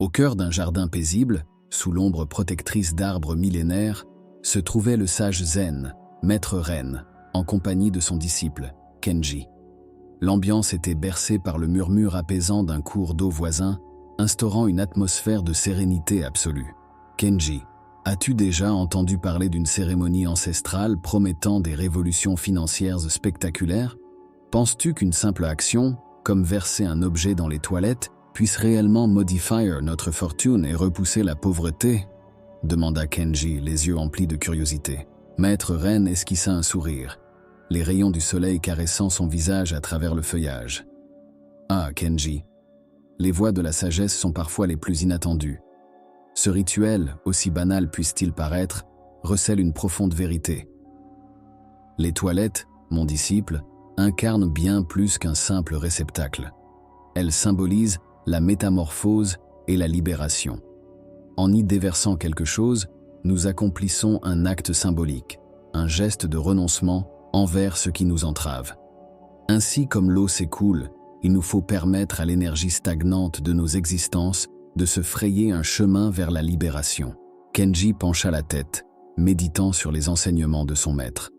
Au cœur d'un jardin paisible, sous l'ombre protectrice d'arbres millénaires, se trouvait le sage Zen, maître Ren, en compagnie de son disciple, Kenji. L'ambiance était bercée par le murmure apaisant d'un cours d'eau voisin, instaurant une atmosphère de sérénité absolue. Kenji, as-tu déjà entendu parler d'une cérémonie ancestrale promettant des révolutions financières spectaculaires? Penses-tu qu'une simple action, comme verser un objet dans les toilettes, puisse réellement modifier notre fortune et repousser la pauvreté? Demanda Kenji, les yeux emplis de curiosité. Maître Ren esquissa un sourire, les rayons du soleil caressant son visage à travers le feuillage. Ah, Kenji, les voix de la sagesse sont parfois les plus inattendues. Ce rituel, aussi banal puisse-t-il paraître, recèle une profonde vérité. Les toilettes, mon disciple, incarnent bien plus qu'un simple réceptacle. Elles symbolisent la métamorphose et la libération. En y déversant quelque chose, nous accomplissons un acte symbolique, un geste de renoncement envers ce qui nous entrave. Ainsi comme l'eau s'écoule, il nous faut permettre à l'énergie stagnante de nos existences de se frayer un chemin vers la libération. Kenji pencha la tête, méditant sur les enseignements de son maître.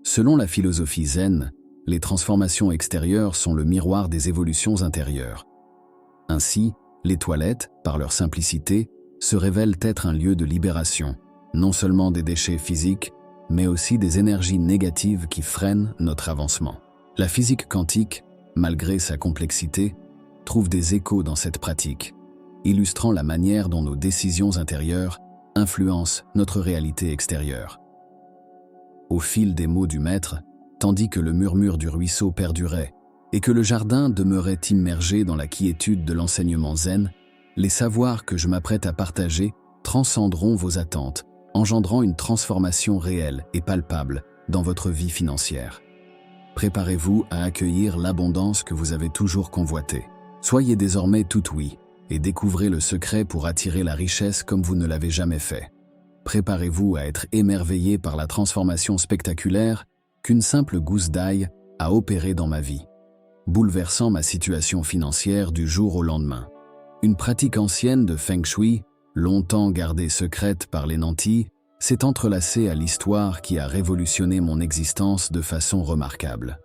Selon la philosophie zen, les transformations extérieures sont le miroir des évolutions intérieures. Ainsi, les toilettes, par leur simplicité, se révèlent être un lieu de libération, non seulement des déchets physiques, mais aussi des énergies négatives qui freinent notre avancement. La physique quantique, malgré sa complexité, trouve des échos dans cette pratique, illustrant la manière dont nos décisions intérieures influencent notre réalité extérieure. Au fil des mots du maître, tandis que le murmure du ruisseau perdurait et que le jardin demeurait immergé dans la quiétude de l'enseignement zen, les savoirs que je m'apprête à partager transcenderont vos attentes, engendrant une transformation réelle et palpable dans votre vie financière. Préparez-vous à accueillir l'abondance que vous avez toujours convoitée. Soyez désormais tout oui et découvrez le secret pour attirer la richesse comme vous ne l'avez jamais fait. Préparez-vous à être émerveillé par la transformation spectaculaire qu'une simple gousse d'ail a opérée dans ma vie, bouleversant ma situation financière du jour au lendemain. Une pratique ancienne de Feng Shui, longtemps gardée secrète par les nantis, s'est entrelacée à l'histoire qui a révolutionné mon existence de façon remarquable.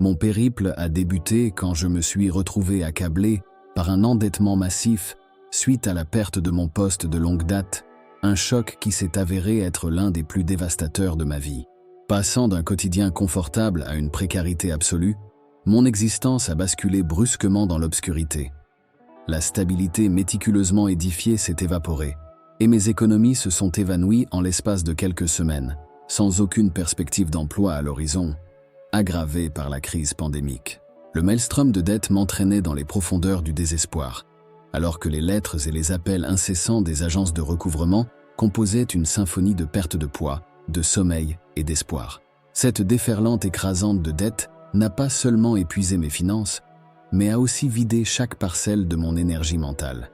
Mon périple a débuté quand je me suis retrouvé accablé par un endettement massif suite à la perte de mon poste de longue date, un choc qui s'est avéré être l'un des plus dévastateurs de ma vie. Passant d'un quotidien confortable à une précarité absolue, mon existence a basculé brusquement dans l'obscurité. La stabilité méticuleusement édifiée s'est évaporée, et mes économies se sont évanouies en l'espace de quelques semaines, sans aucune perspective d'emploi à l'horizon, aggravée par la crise pandémique. Le maelstrom de dettes m'entraînait dans les profondeurs du désespoir, alors que les lettres et les appels incessants des agences de recouvrement composaient une symphonie de perte de poids, de sommeil et d'espoir. Cette déferlante écrasante de dettes n'a pas seulement épuisé mes finances, mais a aussi vidé chaque parcelle de mon énergie mentale.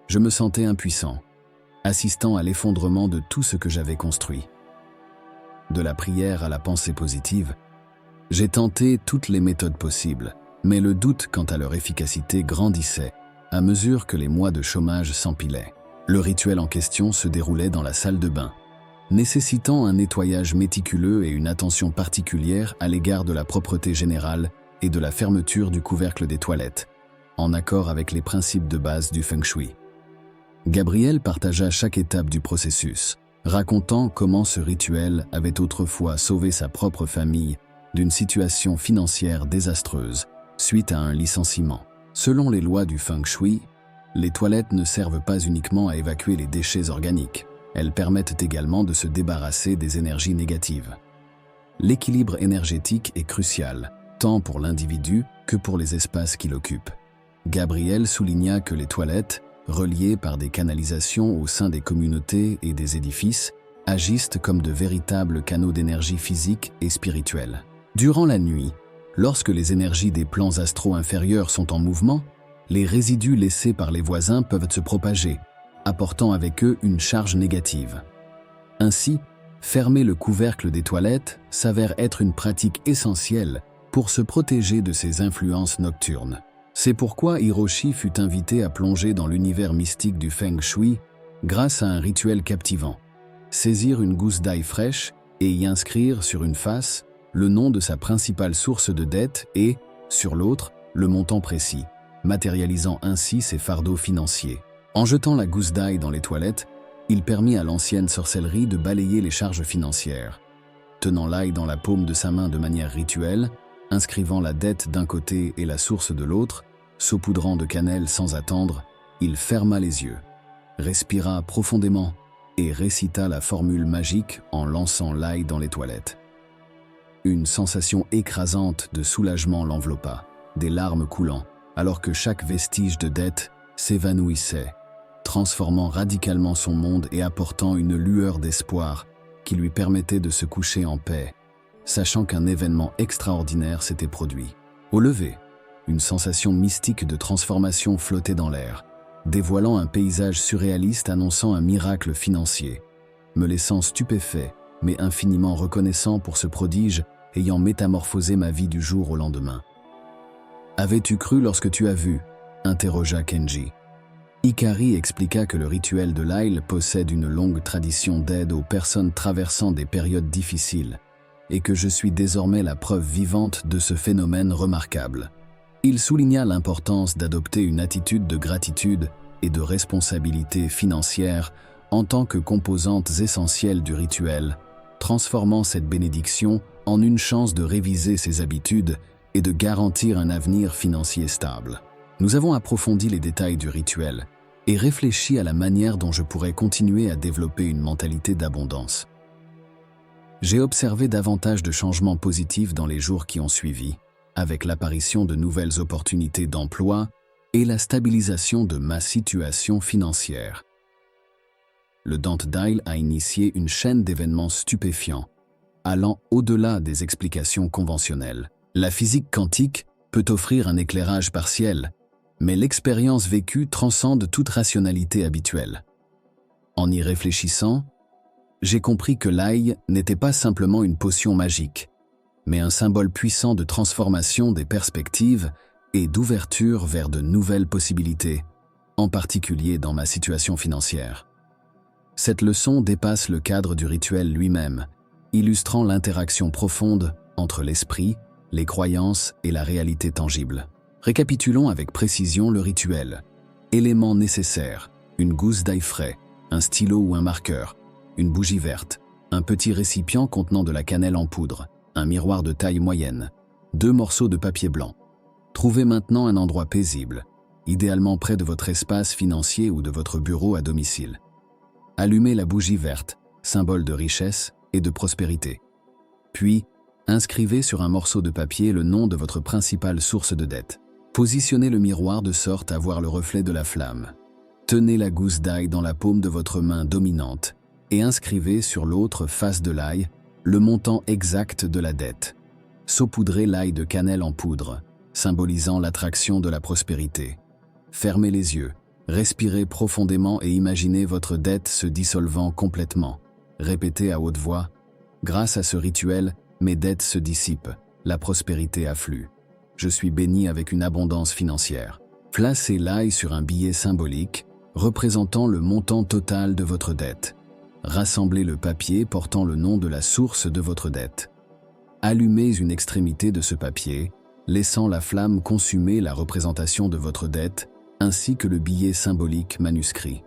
Je me sentais impuissant, assistant à l'effondrement de tout ce que j'avais construit. De la prière à la pensée positive, j'ai tenté toutes les méthodes possibles, mais le doute quant à leur efficacité grandissait à mesure que les mois de chômage s'empilaient. Le rituel en question se déroulait dans la salle de bain, nécessitant un nettoyage méticuleux et une attention particulière à l'égard de la propreté générale et de la fermeture du couvercle des toilettes, en accord avec les principes de base du Feng Shui. Gabriel partagea chaque étape du processus, racontant comment ce rituel avait autrefois sauvé sa propre famille d'une situation financière désastreuse suite à un licenciement. Selon les lois du Feng Shui, les toilettes ne servent pas uniquement à évacuer les déchets organiques, elles permettent également de se débarrasser des énergies négatives. L'équilibre énergétique est crucial, tant pour l'individu que pour les espaces qu'il occupe. Gabriel souligna que les toilettes, reliées par des canalisations au sein des communautés et des édifices, agissent comme de véritables canaux d'énergie physique et spirituelle. Durant la nuit, lorsque les énergies des plans astraux inférieurs sont en mouvement, les résidus laissés par les voisins peuvent se propager, apportant avec eux une charge négative. Ainsi, fermer le couvercle des toilettes s'avère être une pratique essentielle pour se protéger de ces influences nocturnes. C'est pourquoi Hiroshi fut invité à plonger dans l'univers mystique du Feng Shui grâce à un rituel captivant. Saisir une gousse d'ail fraîche et y inscrire sur une face le nom de sa principale source de dette et, sur l'autre, le montant précis, matérialisant ainsi ses fardeaux financiers. En jetant la gousse d'ail dans les toilettes, il permit à l'ancienne sorcellerie de balayer les charges financières. Tenant l'ail dans la paume de sa main de manière rituelle, inscrivant la dette d'un côté et la source de l'autre, saupoudrant de cannelle sans attendre, il ferma les yeux, respira profondément et récita la formule magique en lançant l'ail dans les toilettes. Une sensation écrasante de soulagement l'enveloppa, des larmes coulant, alors que chaque vestige de dette s'évanouissait, transformant radicalement son monde et apportant une lueur d'espoir qui lui permettait de se coucher en paix, sachant qu'un événement extraordinaire s'était produit. Au lever, une sensation mystique de transformation flottait dans l'air, dévoilant un paysage surréaliste annonçant un miracle financier, me laissant stupéfait, mais infiniment reconnaissant pour ce prodige ayant métamorphosé ma vie du jour au lendemain. « Avais-tu cru lorsque tu as vu ?» interrogea Kenji. Hikari expliqua que le rituel de l'ail possède une longue tradition d'aide aux personnes traversant des périodes difficiles et que je suis désormais la preuve vivante de ce phénomène remarquable. Il souligna l'importance d'adopter une attitude de gratitude et de responsabilité financière en tant que composantes essentielles du rituel, transformant cette bénédiction en une chance de réviser ses habitudes et de garantir un avenir financier stable. Nous avons approfondi les détails du rituel et réfléchi à la manière dont je pourrais continuer à développer une mentalité d'abondance. J'ai observé davantage de changements positifs dans les jours qui ont suivi, avec l'apparition de nouvelles opportunités d'emploi et la stabilisation de ma situation financière. Le Dante Dial a initié une chaîne d'événements stupéfiants, allant au-delà des explications conventionnelles. La physique quantique peut offrir un éclairage partiel, mais l'expérience vécue transcende toute rationalité habituelle. En y réfléchissant, j'ai compris que l'ail n'était pas simplement une potion magique, mais un symbole puissant de transformation des perspectives et d'ouverture vers de nouvelles possibilités, en particulier dans ma situation financière. Cette leçon dépasse le cadre du rituel lui-même, illustrant l'interaction profonde entre l'esprit, les croyances et la réalité tangible. Récapitulons avec précision le rituel. Éléments nécessaires: une gousse d'ail frais, un stylo ou un marqueur, une bougie verte, un petit récipient contenant de la cannelle en poudre, un miroir de taille moyenne, 2 morceaux de papier blanc. Trouvez maintenant un endroit paisible, idéalement près de votre espace financier ou de votre bureau à domicile. Allumez la bougie verte, symbole de richesse et de prospérité. Puis, inscrivez sur un morceau de papier le nom de votre principale source de dette. Positionnez le miroir de sorte à voir le reflet de la flamme. Tenez la gousse d'ail dans la paume de votre main dominante et inscrivez sur l'autre face de l'ail le montant exact de la dette. Saupoudrez l'ail de cannelle en poudre, symbolisant l'attraction de la prospérité. Fermez les yeux, respirez profondément et imaginez votre dette se dissolvant complètement. Répétez à haute voix: « Grâce à ce rituel, mes dettes se dissipent, la prospérité afflue. Je suis béni avec une abondance financière. » Placez l'ail sur un billet symbolique représentant le montant total de votre dette. Rassemblez le papier portant le nom de la source de votre dette. Allumez une extrémité de ce papier, laissant la flamme consumer la représentation de votre dette ainsi que le billet symbolique manuscrit.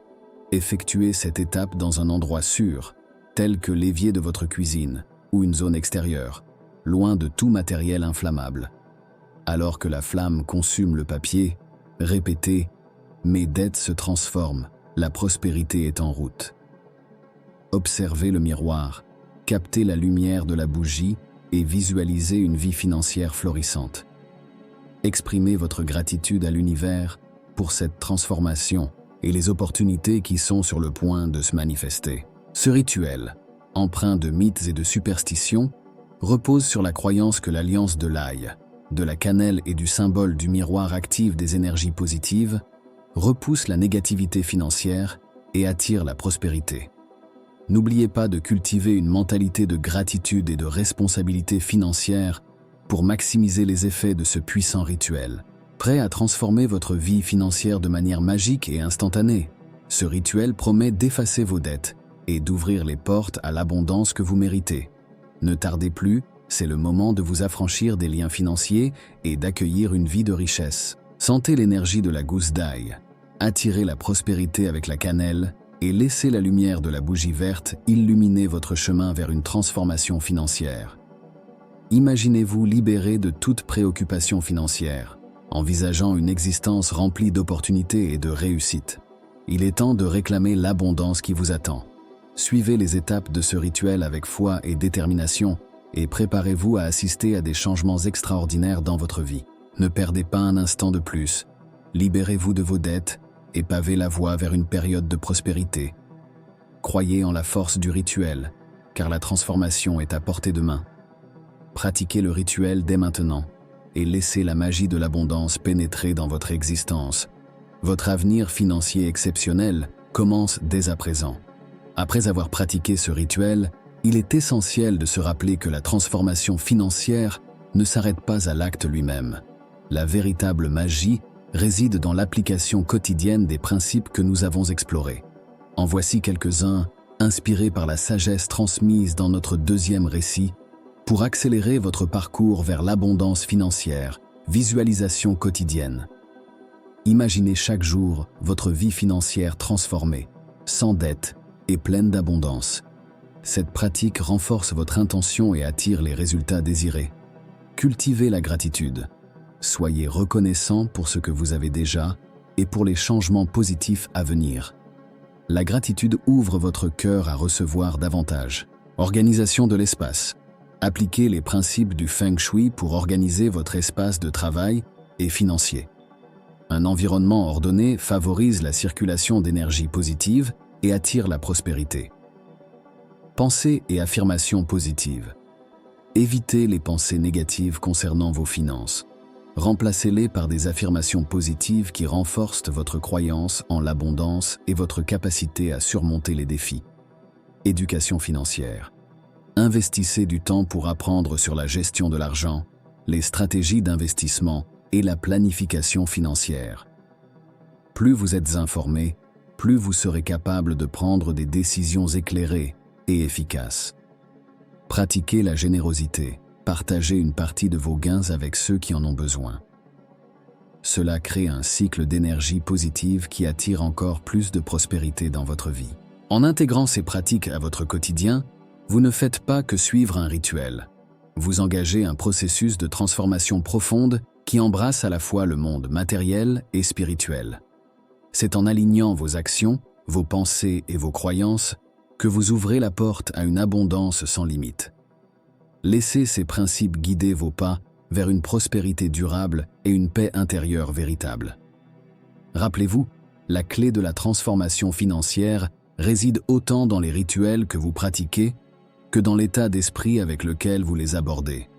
Effectuez cette étape dans un endroit sûr, tel que l'évier de votre cuisine ou une zone extérieure, loin de tout matériel inflammable. Alors que la flamme consume le papier, répétez: « Mes dettes se transforment, la prospérité est en route. » Observez le miroir, captez la lumière de la bougie et visualisez une vie financière florissante. Exprimez votre gratitude à l'univers pour cette transformation et les opportunités qui sont sur le point de se manifester. Ce rituel, empreint de mythes et de superstitions, repose sur la croyance que l'alliance de l'ail, de la cannelle et du symbole du miroir active des énergies positives, repousse la négativité financière et attire la prospérité. N'oubliez pas de cultiver une mentalité de gratitude et de responsabilité financière pour maximiser les effets de ce puissant rituel. Prêt à transformer votre vie financière de manière magique et instantanée, ce rituel promet d'effacer vos dettes et d'ouvrir les portes à l'abondance que vous méritez. Ne tardez plus, c'est le moment de vous affranchir des liens financiers et d'accueillir une vie de richesse. Sentez l'énergie de la gousse d'ail, attirez la prospérité avec la cannelle et laissez la lumière de la bougie verte illuminer votre chemin vers une transformation financière. Imaginez-vous libéré de toute préoccupation financière, envisageant une existence remplie d'opportunités et de réussite. Il est temps de réclamer l'abondance qui vous attend. Suivez les étapes de ce rituel avec foi et détermination et préparez-vous à assister à des changements extraordinaires dans votre vie. Ne perdez pas un instant de plus. Libérez-vous de vos dettes et pavez la voie vers une période de prospérité. Croyez en la force du rituel, car la transformation est à portée de main. Pratiquez le rituel dès maintenant et laissez la magie de l'abondance pénétrer dans votre existence. Votre avenir financier exceptionnel commence dès à présent. Après avoir pratiqué ce rituel, il est essentiel de se rappeler que la transformation financière ne s'arrête pas à l'acte lui-même. La véritable magie réside dans l'application quotidienne des principes que nous avons explorés. En voici quelques-uns, inspirés par la sagesse transmise dans notre deuxième récit, pour accélérer votre parcours vers l'abondance financière. Visualisation quotidienne. Imaginez chaque jour votre vie financière transformée, sans dette et pleine d'abondance. Cette pratique renforce votre intention et attire les résultats désirés. Cultivez la gratitude. Soyez reconnaissant pour ce que vous avez déjà et pour les changements positifs à venir. La gratitude ouvre votre cœur à recevoir davantage. Organisation de l'espace. Appliquez les principes du Feng Shui pour organiser votre espace de travail et financier. Un environnement ordonné favorise la circulation d'énergie positive et attire la prospérité. Pensées et affirmations positives. Évitez les pensées négatives concernant vos finances. Remplacez-les par des affirmations positives qui renforcent votre croyance en l'abondance et votre capacité à surmonter les défis. Éducation financière. Investissez du temps pour apprendre sur la gestion de l'argent, les stratégies d'investissement et la planification financière. Plus vous êtes informé, plus vous serez capable de prendre des décisions éclairées et efficaces. Pratiquez la générosité. Partagez une partie de vos gains avec ceux qui en ont besoin. Cela crée un cycle d'énergie positive qui attire encore plus de prospérité dans votre vie. En intégrant ces pratiques à votre quotidien, vous ne faites pas que suivre un rituel. Vous engagez un processus de transformation profonde qui embrasse à la fois le monde matériel et spirituel. C'est en alignant vos actions, vos pensées et vos croyances que vous ouvrez la porte à une abondance sans limite. Laissez ces principes guider vos pas vers une prospérité durable et une paix intérieure véritable. Rappelez-vous, la clé de la transformation financière réside autant dans les rituels que vous pratiquez que dans l'état d'esprit avec lequel vous les abordez.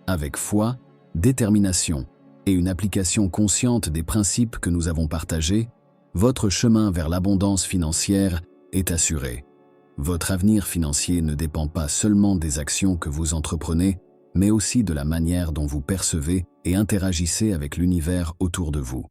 Avec foi, détermination et une application consciente des principes que nous avons partagés, votre chemin vers l'abondance financière est assuré. Votre avenir financier ne dépend pas seulement des actions que vous entreprenez, mais aussi de la manière dont vous percevez et interagissez avec l'univers autour de vous.